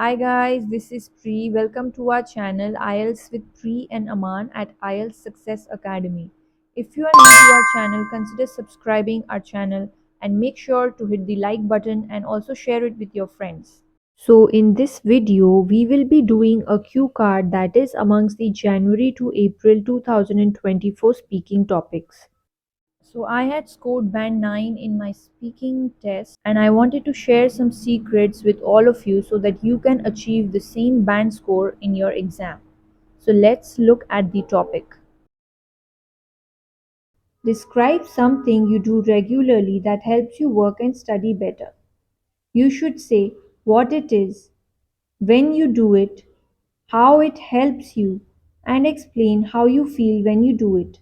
Hi guys, this is Pri. Welcome to our channel IELTS with Pri and Aman at IELTS Success Academy. If you are new to our channel, consider subscribing our channel and make sure to hit the like button and also share it with your friends. So in this video, we will be doing a cue card that is amongst the January to April 2024 speaking topics. So I had scored band 9 in my speaking test and I wanted to share some secrets with all of you so that you can achieve the same band score in your exam. So let's look at the topic. Describe something you do regularly that helps you work and study better. You should say what it is, when you do it, how it helps you, and explain how you feel when you do it.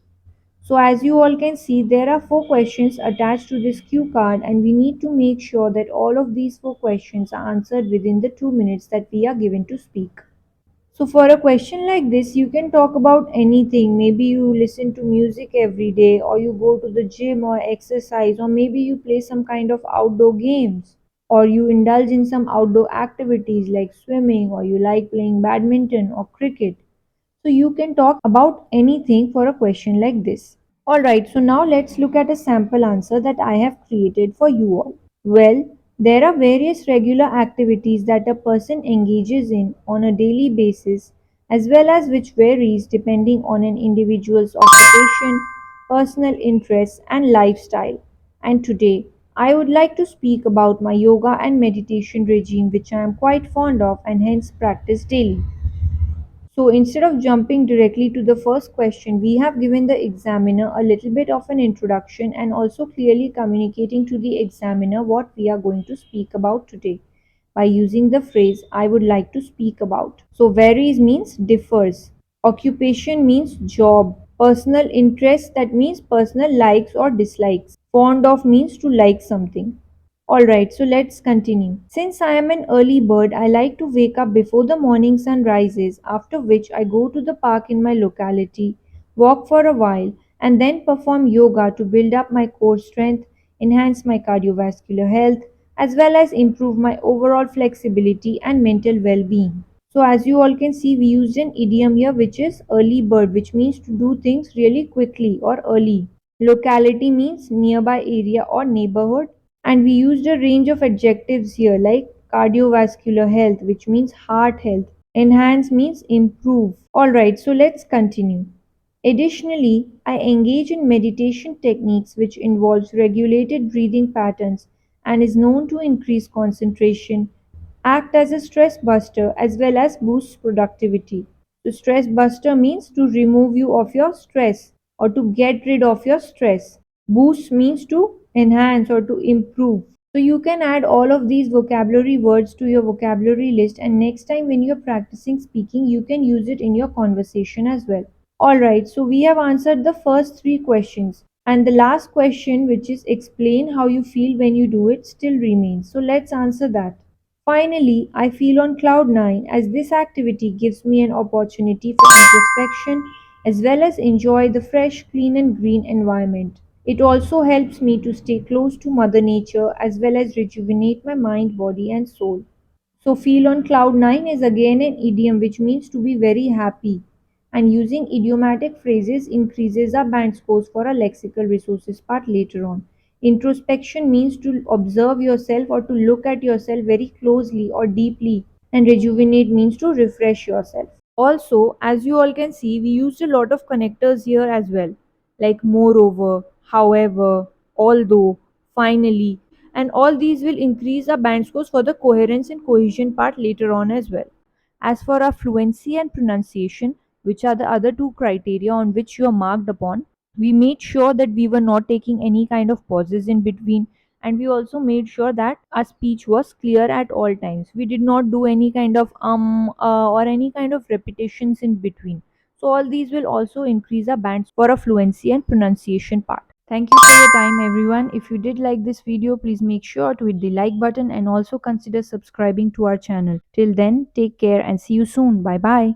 So as you all can see, there are 4 questions attached to this cue card and we need to make sure that all of these 4 questions are answered within the 2 minutes that we are given to speak. So for a question like this, you can talk about anything. Maybe you listen to music every day, or you go to the gym or exercise, or maybe you play some kind of outdoor games, or you indulge in some outdoor activities like swimming, or you like playing badminton or cricket. So you can talk about anything for a question like this. Alright, so now let's look at a sample answer that I have created for you all. Well, there are various regular activities that a person engages in on a daily basis, as well as which varies depending on an individual's occupation, personal interests, and lifestyle. And today, I would like to speak about my yoga and meditation regime, which I am quite fond of and hence practice daily. So instead of jumping directly to the first question, we have given the examiner a little bit of an introduction and also clearly communicating to the examiner what we are going to speak about today by using the phrase I would like to speak about. So varies means differs. Occupation means job. Personal interest, that means personal likes or dislikes. Fond of means to like something. Alright, so let's continue. Since I am an early bird, I like to wake up before the morning sun rises, after which I go to the park in my locality, walk for a while, and then perform yoga to build up my core strength, enhance my cardiovascular health, as well as improve my overall flexibility and mental well being. So, as you all can see, we used an idiom here which is early bird, which means to do things really quickly or early. Locality means nearby area or neighborhood, and we used a range of adjectives here like cardiovascular health, which means heart health. Enhance means improve. Alright, so let's continue. Additionally, I engage in meditation techniques which involves regulated breathing patterns and is known to increase concentration, act as a stress buster as well as boost productivity. So stress buster means to remove you of your stress or to get rid of your stress. Boost means to enhance or to improve. So you can add all of these vocabulary words to your vocabulary list and next time when you're practicing speaking you can use it in your conversation as well. Alright, so we have answered the first 3 questions and the last question, which is explain how you feel when you do it, still remains. So let's answer that. Finally, I feel on cloud 9 as this activity gives me an opportunity for introspection as well as enjoy the fresh, clean and green environment. It also helps me to stay close to Mother Nature as well as rejuvenate my mind, body and soul. So feel on cloud 9 is again an idiom which means to be very happy, and using idiomatic phrases increases our band scores for our lexical resources part later on. Introspection means to observe yourself or to look at yourself very closely or deeply, and rejuvenate means to refresh yourself. Also, as you all can see, we used a lot of connectors here as well, like moreover, however, although, finally, and all these will increase our band scores for the coherence and cohesion part later on as well. As for our fluency and pronunciation, which are the other 2 criteria on which you are marked upon, we made sure that we were not taking any kind of pauses in between, and we also made sure that our speech was clear at all times. We did not do any kind of or any kind of repetitions in between. So all these will also increase our bands for a fluency and pronunciation part. Thank you for your time everyone. If you did like this video, please make sure to hit the like button and also consider subscribing to our channel. Till then, take care and see you soon. Bye bye.